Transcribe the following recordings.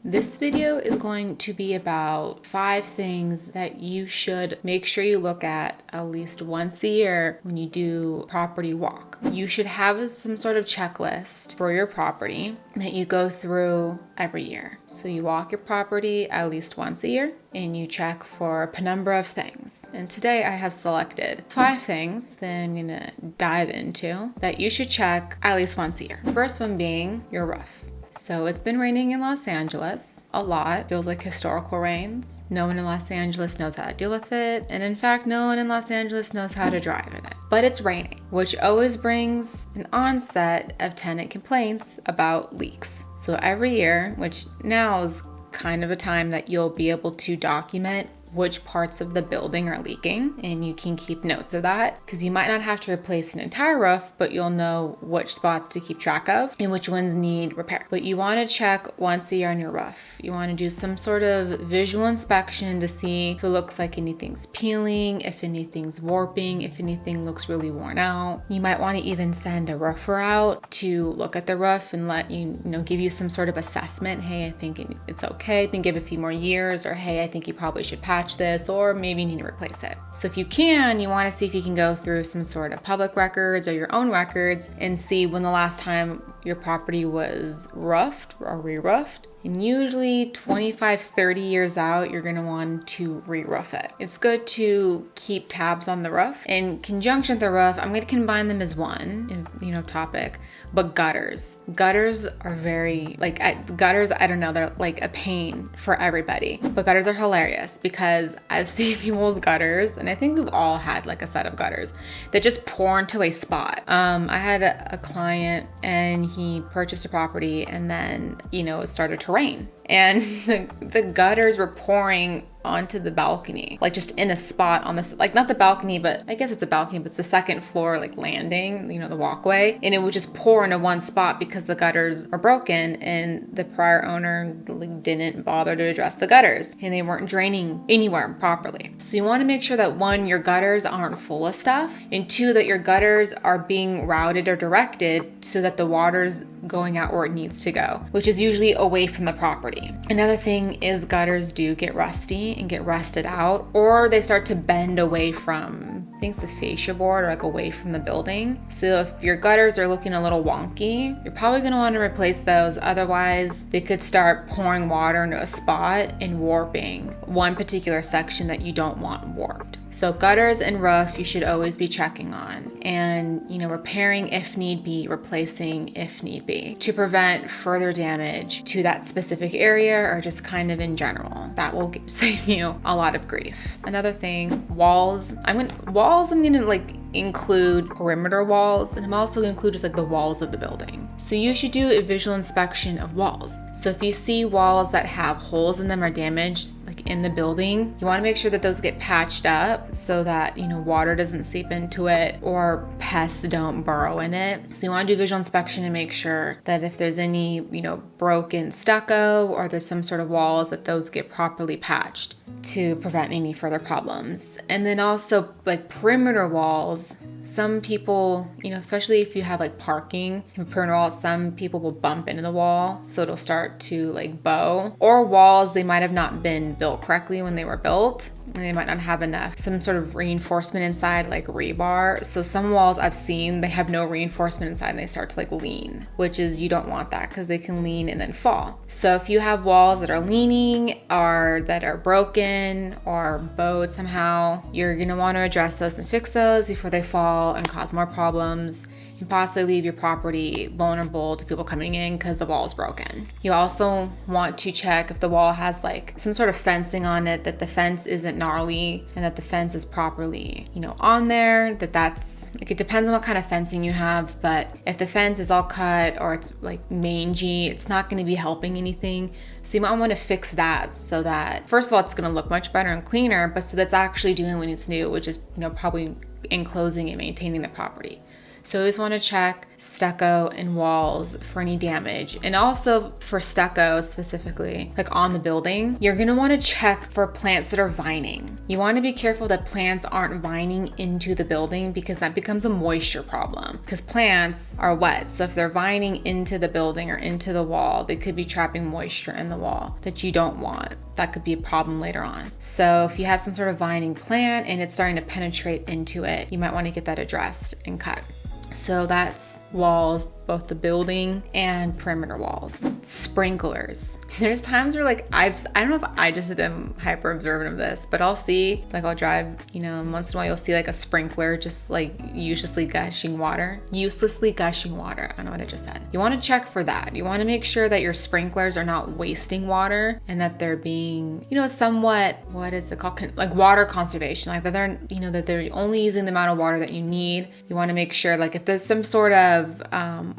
This video is going to be about 5 things that you should make sure you look at least once a year when you do property walk. You should have some sort of checklist for your property that you go through every year. So you walk your property at least once a year and you check for a penumbra of things. And today I have selected 5 things that I'm gonna dive into that you should check at least once a year. First one being your roof. So it's been raining in Los Angeles a lot. Feels like historical rains. No one in Los Angeles knows how to deal with it. And in fact, no one in Los Angeles knows how to drive in it. But it's raining, which always brings an onset of tenant complaints about leaks. So every year, which now is kind of a time that you'll be able to document which parts of the building are leaking, and you can keep notes of that because you might not have to replace an entire roof, but you'll know which spots to keep track of and which ones need repair. But you want to check once a year on your roof. You want to do some sort of visual inspection to see if it looks like anything's peeling, if anything's warping, if anything looks really worn out. You might want to even send a roofer out to look at the roof and let give you some sort of assessment. Hey, I think it's okay. I think give a few more years, or hey, I think you probably should patch this, or maybe you need to replace it. So if you can, you want to see if you can go through some sort of public records or your own records and see when the last time your property was roofed or re-roofed. And usually 25, 30 years out, you're gonna want to re-roof it. It's good to keep tabs on the roof. In conjunction with the roof, I'm gonna combine them as one, topic, but gutters. Gutters are gutters, I don't know, they're like a pain for everybody. But gutters are hilarious because I've seen people's gutters, and I think we've all had like a set of gutters that just pour into a spot. I had a client and he purchased a property and then, it started to rain. And the gutters were pouring onto the balcony, like just in a spot on this, like not the balcony, but I guess it's a balcony, but it's the second floor, like landing, the walkway. And it would just pour into one spot because the gutters are broken and the prior owner didn't bother to address the gutters and they weren't draining anywhere properly. So you want to make sure that 1, your gutters aren't full of stuff, and 2, that your gutters are being routed or directed so that the water's going out where it needs to go, which is usually away from the property. Another thing is gutters do get rusty and get rusted out, or they start to bend away from, I think it's the fascia board, or like away from the building. So if your gutters are looking a little wonky, you're probably going to want to replace those. Otherwise, they could start pouring water into a spot and warping one particular section that you don't want warped. So gutters and roof, you should always be checking on and, repairing if need be, replacing if need be, to prevent further damage to that specific area or just kind of in general. That will save you a lot of grief. Another thing, walls. I'm gonna include perimeter walls, and I'm also gonna include just the walls of the building. So you should do a visual inspection of walls. So if you see walls that have holes in them or damaged, in the building, you want to make sure that those get patched up so that water doesn't seep into it or pests don't burrow in it. So you want to do visual inspection and make sure that if there's any broken stucco or there's some sort of walls, that those get properly patched to prevent any further problems. And then also perimeter walls, some people, especially if you have parking and perimeter walls, some people will bump into the wall so it'll start to bow, or walls, they might have not been built correctly when they were built. And they might not have some sort of reinforcement inside, like rebar. So some walls I've seen, they have no reinforcement inside and they start to lean, which is, you don't want that because they can lean and then fall. So if you have walls that are leaning or that are broken or bowed somehow, you're going to want to address those and fix those before they fall and cause more problems and possibly leave your property vulnerable to people coming in because the wall is broken. You also want to check if the wall has some sort of fencing on it, that the fence isn't gnarly and that the fence is properly, on there, that's it depends on what kind of fencing you have, but if the fence is all cut or it's mangy, it's not going to be helping anything. So you might want to fix that so that, first of all, it's going to look much better and cleaner, but so that's actually doing what it's new, which is, probably enclosing and maintaining the property. So you always want to check stucco and walls for any damage. And also for stucco specifically, like on the building, you're going to want to check for plants that are vining. You want to be careful that plants aren't vining into the building, because that becomes a moisture problem, because plants are wet. So if they're vining into the building or into the wall, they could be trapping moisture in the wall that you don't want. That could be a problem later on. So if you have some sort of vining plant and it's starting to penetrate into it, you might want to get that addressed and cut. So that's walls, both the building and perimeter walls. Sprinklers. There's times where I don't know if I just am hyper observant of this, but I'll see, I'll drive, and once in a while you'll see a sprinkler just uselessly gushing water. I don't know what I just said. You want to check for that. You want to make sure that your sprinklers are not wasting water and that they're being, somewhat, what is it called? Water conservation. That they're, that they're only using the amount of water that you need. You want to make sure, if there's some sort of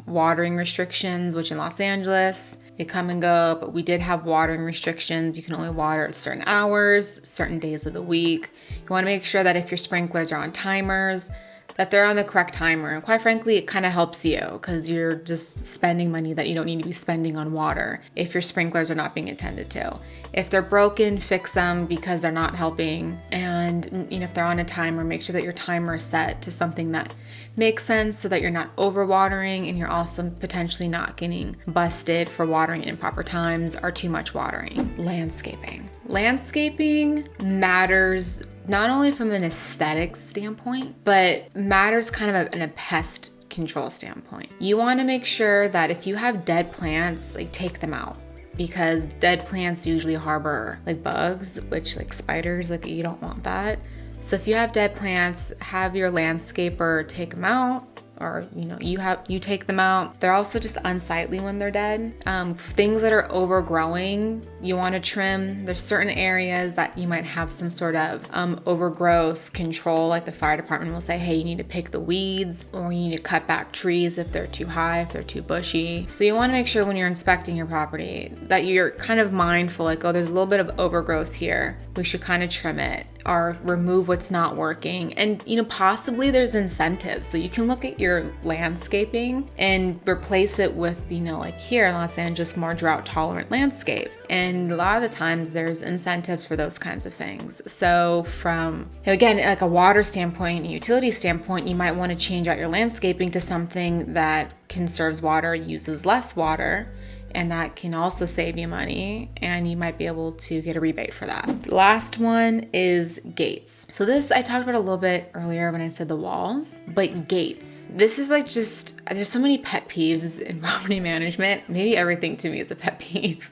watering restrictions, which in Los Angeles, they come and go, but we did have watering restrictions. You can only water at certain hours, certain days of the week. You want to make sure that if your sprinklers are on timers, that they're on the correct timer. And quite frankly, it kind of helps you, because you're just spending money that you don't need to be spending on water if your sprinklers are not being attended to. If they're broken, fix them, because they're not helping. And if they're on a timer, make sure that your timer is set to something that makes sense, so that you're not overwatering and you're also potentially not getting busted for watering at improper times or too much watering. Landscaping. Landscaping matters not only from an aesthetic standpoint, but matters kind of in a pest control standpoint. You want to make sure that if you have dead plants, take them out, because dead plants usually harbor bugs, which spiders, you don't want that. So if you have dead plants, have your landscaper take them out, or you take them out. They're also just unsightly when they're dead. Things that are overgrowing, you want to trim. There's certain areas that you might have some sort of overgrowth control, the fire department will say, hey, you need to pick the weeds, or you need to cut back trees if they're too high, if they're too bushy. So you want to make sure when you're inspecting your property that you're kind of mindful, oh, there's a little bit of overgrowth here. We should kind of trim it or remove what's not working. And, possibly there's incentives. So you can look at your landscaping and replace it with, here in Los Angeles, more drought tolerant landscape. And a lot of the times there's incentives for those kinds of things. So from, again, a water standpoint, a utility standpoint, you might want to change out your landscaping to something that conserves water, uses less water, and that can also save you money, and you might be able to get a rebate for that. The last one is gates. So this I talked about a little bit earlier when I said the walls, but gates. This is there's so many pet peeves in property management. Maybe everything to me is a pet peeve,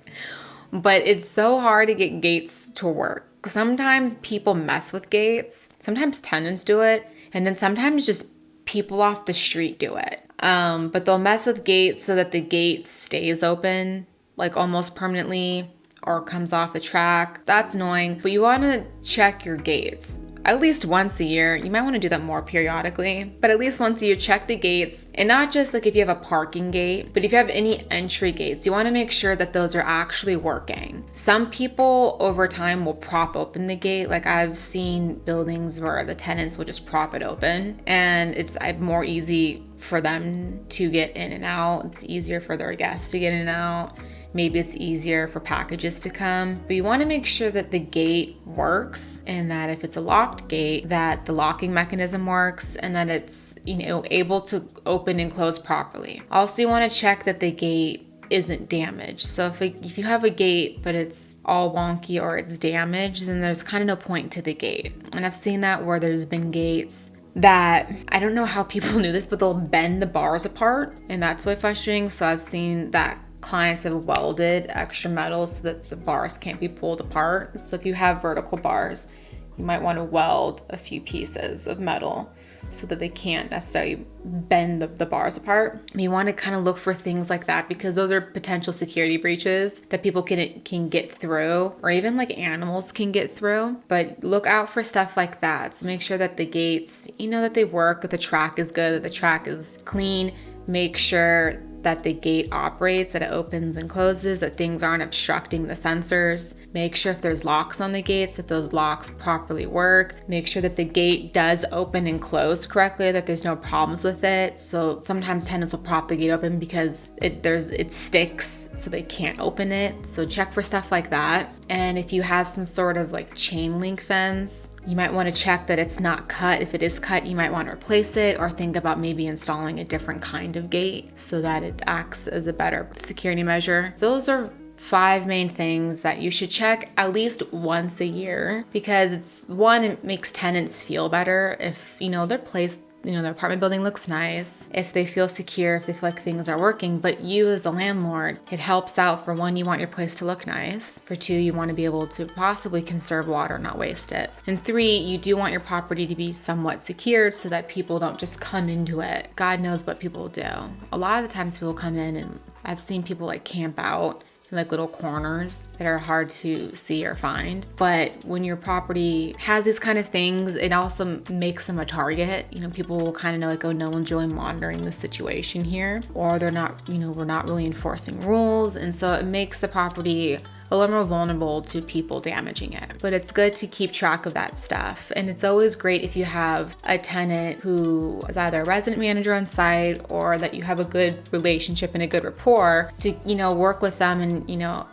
but it's so hard to get gates to work. Sometimes people mess with gates, sometimes tenants do it, and then sometimes just people off the street do it. But they'll mess with gates so that the gate stays open, almost permanently, or comes off the track. That's annoying, but you want to check your gates at least once a year. You might want to do that more periodically, but at least once a year, check the gates. And not just if you have a parking gate, but if you have any entry gates, you want to make sure that those are actually working. Some people over time will prop open the gate. I've seen buildings where the tenants will just prop it open, and it's more easy for them to get in and out. It's easier for their guests to get in and out. Maybe it's easier for packages to come, but you want to make sure that the gate works, and that if it's a locked gate, that the locking mechanism works, and that it's, able to open and close properly. Also, you want to check that the gate isn't damaged. So if you have a gate, but it's all wonky or it's damaged, then there's kind of no point to the gate. And I've seen that where there's been gates that, I don't know how people knew this, but they'll bend the bars apart, and that's way frustrating. So I've seen that clients have welded extra metal so that the bars can't be pulled apart. So if you have vertical bars, you might want to weld a few pieces of metal so that they can't necessarily bend the bars apart. You want to kind of look for things like that, because those are potential security breaches that people can get through, or even animals can get through. But look out for stuff like that. So make sure that the gates, that they work, that the track is good, that the track is clean. Make sure that the gate operates, that it opens and closes, that things aren't obstructing the sensors. Make sure if there's locks on the gates, that those locks properly work. Make sure that the gate does open and close correctly, that there's no problems with it. So sometimes tenants will prop the gate open because it sticks, so they can't open it. So check for stuff like that. And if you have some sort of like chain link fence, you might want to check that it's not cut. If it is cut, you might want to replace it, or think about maybe installing a different kind of gate so that it acts as a better security measure. Those are 5 main things that you should check at least once a year, because it makes tenants feel better if, their place, their apartment building looks nice, if they feel secure, if they feel like things are working. But you as a landlord, it helps out. For 1, you want your place to look nice. For 2, you want to be able to possibly conserve water, not waste it. And 3, you do want your property to be somewhat secured so that people don't just come into it. God knows what people do. A lot of the times people come in, and I've seen people like camp out like little corners that are hard to see or find. But when your property has these kind of things, it also makes them a target. People will kind of know, like, oh, no one's really monitoring the situation here, or they're not, we're not really enforcing rules. And so it makes the property a little more vulnerable to people damaging it. But it's good to keep track of that stuff. And it's always great if you have a tenant who is either a resident manager on site, or that you have a good relationship and a good rapport to, work with them and,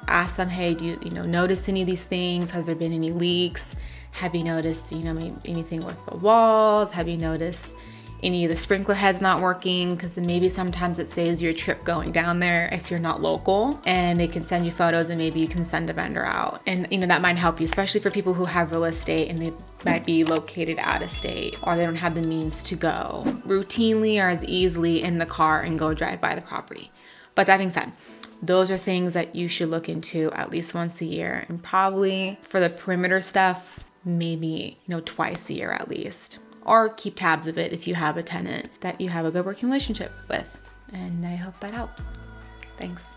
ask them, hey, do you, notice any of these things? Has there been any leaks? Have you noticed, anything with the walls? Have you noticed any of the sprinkler heads not working? Because then maybe sometimes it saves you a trip going down there if you're not local, and they can send you photos, and maybe you can send a vendor out. And that might help you, especially for people who have real estate and they might be located out of state, or they don't have the means to go routinely or as easily in the car and go drive by the property. But that being said, those are things that you should look into at least once a year, and probably for the perimeter stuff, maybe, twice a year at least. Or keep tabs of it if you have a tenant that you have a good working relationship with. And I hope that helps. Thanks.